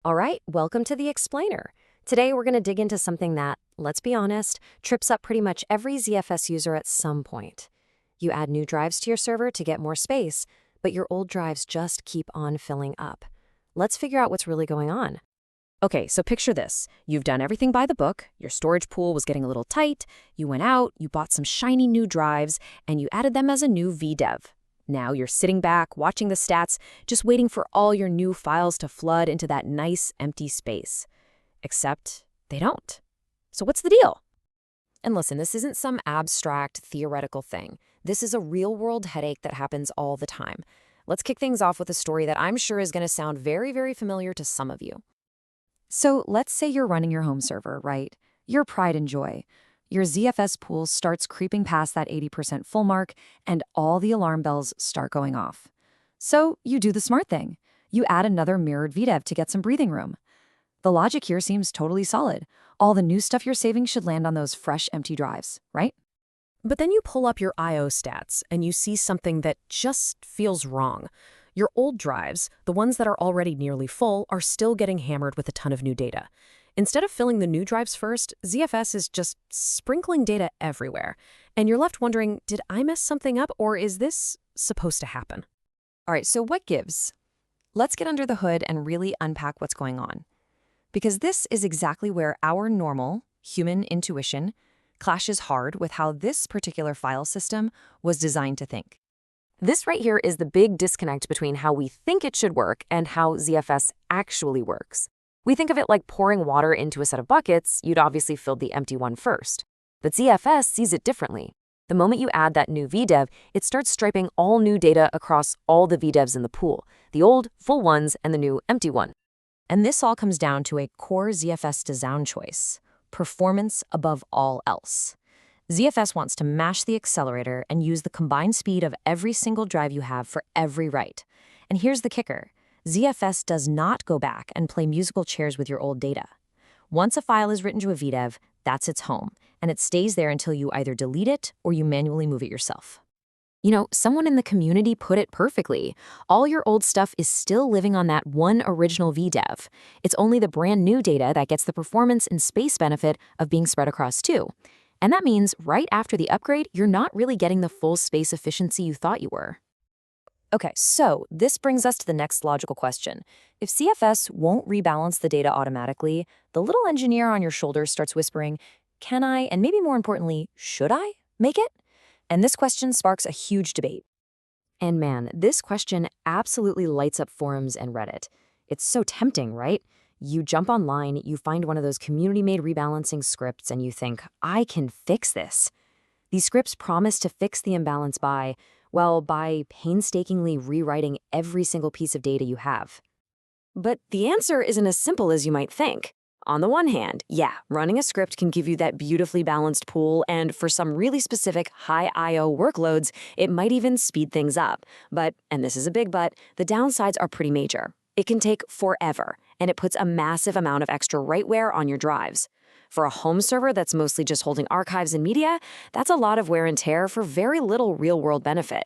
All right, welcome to the Explainer. Today we're going to dig into something that, let's be honest, trips up pretty much every ZFS user at some point. You add new drives to your server to get more space, but your old drives just keep on filling up. Let's figure out what's really going on. Okay, so picture this. You've done everything by the book, your storage pool was getting a little tight, you went out, you bought some shiny new drives, and you added them as a new vdev. Now you're sitting back, watching the stats, just waiting for all your new files to flood into that nice empty space. Except they don't. So what's the deal? And listen, this isn't some abstract, theoretical thing. This is a real-world headache that happens all the time. Let's kick things off with a story that I'm sure is going to sound very, very familiar to some of you. So let's say you're running your home server, right? Your pride and joy. Your ZFS pool starts creeping past that 80% full mark, and all the alarm bells start going off. So you do the smart thing. You add another mirrored vdev to get some breathing room. The logic here seems totally solid. All the new stuff you're saving should land on those fresh, empty drives, right? But then you pull up your I/O stats, and you see something that just feels wrong. Your old drives, the ones that are already nearly full, are still getting hammered with a ton of new data. Instead of filling the new drives first, ZFS is just sprinkling data everywhere. And you're left wondering, did I mess something up, or is this supposed to happen? All right, so what gives? Let's get under the hood and really unpack what's going on. Because this is exactly where our normal, human intuition clashes hard with how this particular file system was designed to think. This right here is the big disconnect between how we think it should work and how ZFS actually works. We think of it like pouring water into a set of buckets. You'd obviously fill the empty one first. But ZFS sees it differently. The moment you add that new vdev, it starts striping all new data across all the vdevs in the pool, the old, full ones and the new, empty one. And this all comes down to a core ZFS design choice: performance above all else. ZFS wants to mash the accelerator and use the combined speed of every single drive you have for every write. And here's the kicker. ZFS does not go back and play musical chairs with your old data. Once a file is written to a vdev, that's its home, and it stays there until you either delete it or you manually move it yourself. You know, someone in the community put it perfectly. All your old stuff is still living on that one original vdev. It's only the brand new data that gets the performance and space benefit of being spread across two. And that means right after the upgrade, you're not really getting the full space efficiency you thought you were. Okay, so this brings us to the next logical question. If ZFS won't rebalance the data automatically, the little engineer on your shoulder starts whispering, can I, and maybe more importantly, should I make it? And this question sparks a huge debate. And man, this question absolutely lights up forums and Reddit. It's so tempting, right? You jump online, you find one of those community-made rebalancing scripts, and you think, I can fix this. These scripts promise to fix the imbalance by painstakingly rewriting every single piece of data you have. But the answer isn't as simple as you might think. On the one hand, yeah, running a script can give you that beautifully balanced pool, and for some really specific high I/O workloads, it might even speed things up. But, and this is a big but, the downsides are pretty major. It can take forever, and it puts a massive amount of extra writeware on your drives. For a home server that's mostly just holding archives and media, that's a lot of wear and tear for very little real-world benefit.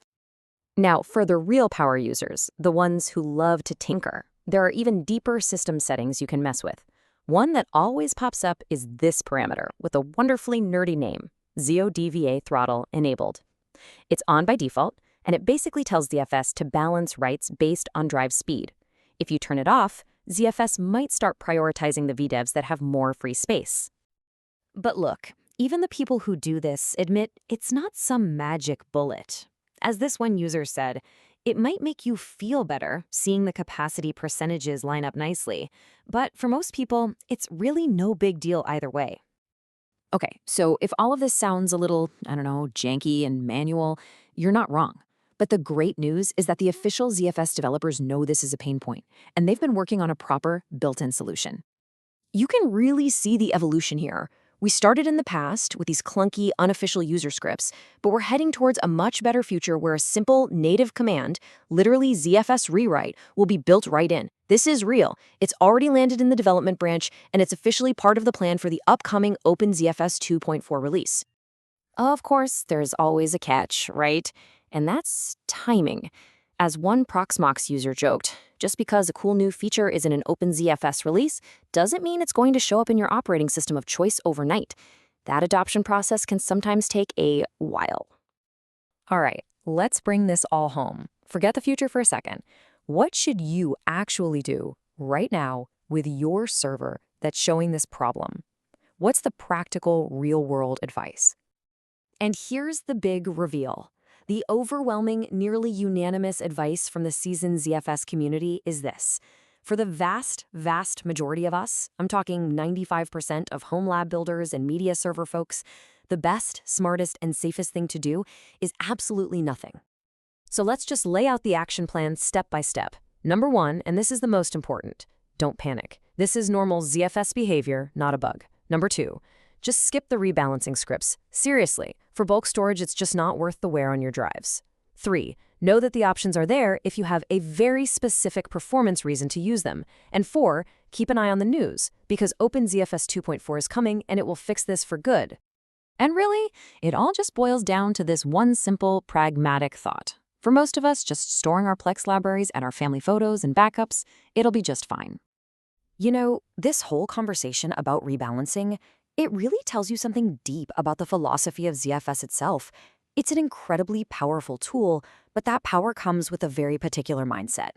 Now, for the real power users, the ones who love to tinker, there are even deeper system settings you can mess with. One that always pops up is this parameter with a wonderfully nerdy name, ZODVA throttle enabled. It's on by default, and it basically tells ZFS to balance writes based on drive speed. If you turn it off, ZFS might start prioritizing the vdevs that have more free space. But look, even the people who do this admit it's not some magic bullet. As this one user said, it might make you feel better seeing the capacity percentages line up nicely, but for most people, it's really no big deal either way. Okay, so if all of this sounds a little, janky and manual, you're not wrong. But the great news is that the official ZFS developers know this is a pain point, and they've been working on a proper built-in solution. You can really see the evolution here. We started in the past with these clunky, unofficial user scripts, but we're heading towards a much better future where a simple native command, literally ZFS rewrite, will be built right in. This is real. It's already landed in the development branch, and it's officially part of the plan for the upcoming OpenZFS 2.4 release. Of course, there's always a catch, right? And that's timing. As one Proxmox user joked, just because a cool new feature is in an OpenZFS release doesn't mean it's going to show up in your operating system of choice overnight. That adoption process can sometimes take a while. All right, let's bring this all home. Forget the future for a second. What should you actually do right now with your server that's showing this problem? What's the practical, real-world advice? And here's the big reveal. The overwhelming, nearly unanimous advice from the seasoned ZFS community is this. For the vast, vast majority of us, I'm talking 95% of home lab builders and media server folks, the best, smartest, and safest thing to do is absolutely nothing. So let's just lay out the action plan step by step. Number 1, and this is the most important, don't panic. This is normal ZFS behavior, not a bug. Number 2, just skip the rebalancing scripts. Seriously, for bulk storage, it's just not worth the wear on your drives. 3, know that the options are there if you have a very specific performance reason to use them. And 4, keep an eye on the news, because OpenZFS 2.4 is coming and it will fix this for good. And really, it all just boils down to this one simple, pragmatic thought. For most of us, just storing our Plex libraries and our family photos and backups, it'll be just fine. You know, this whole conversation about rebalancing, it really tells you something deep about the philosophy of ZFS itself. It's an incredibly powerful tool, but that power comes with a very particular mindset.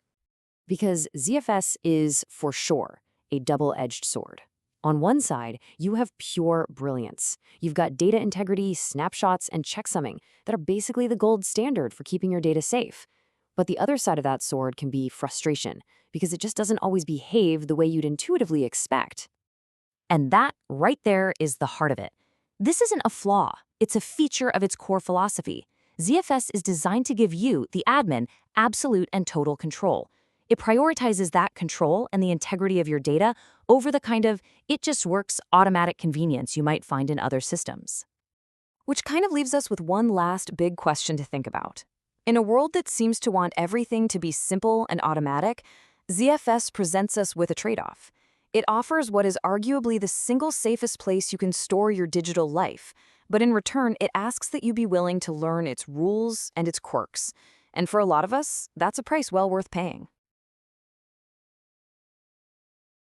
Because ZFS is, for sure, a double-edged sword. On one side, you have pure brilliance. You've got data integrity, snapshots, and checksumming that are basically the gold standard for keeping your data safe. But the other side of that sword can be frustration, because it just doesn't always behave the way you'd intuitively expect. And that, right there, is the heart of it. This isn't a flaw. It's a feature of its core philosophy. ZFS is designed to give you, the admin, absolute and total control. It prioritizes that control and the integrity of your data over the kind of it-just-works automatic convenience you might find in other systems. Which kind of leaves us with one last big question to think about. In a world that seems to want everything to be simple and automatic, ZFS presents us with a trade-off. It offers what is arguably the single safest place you can store your digital life, but in return, it asks that you be willing to learn its rules and its quirks. And for a lot of us, that's a price well worth paying.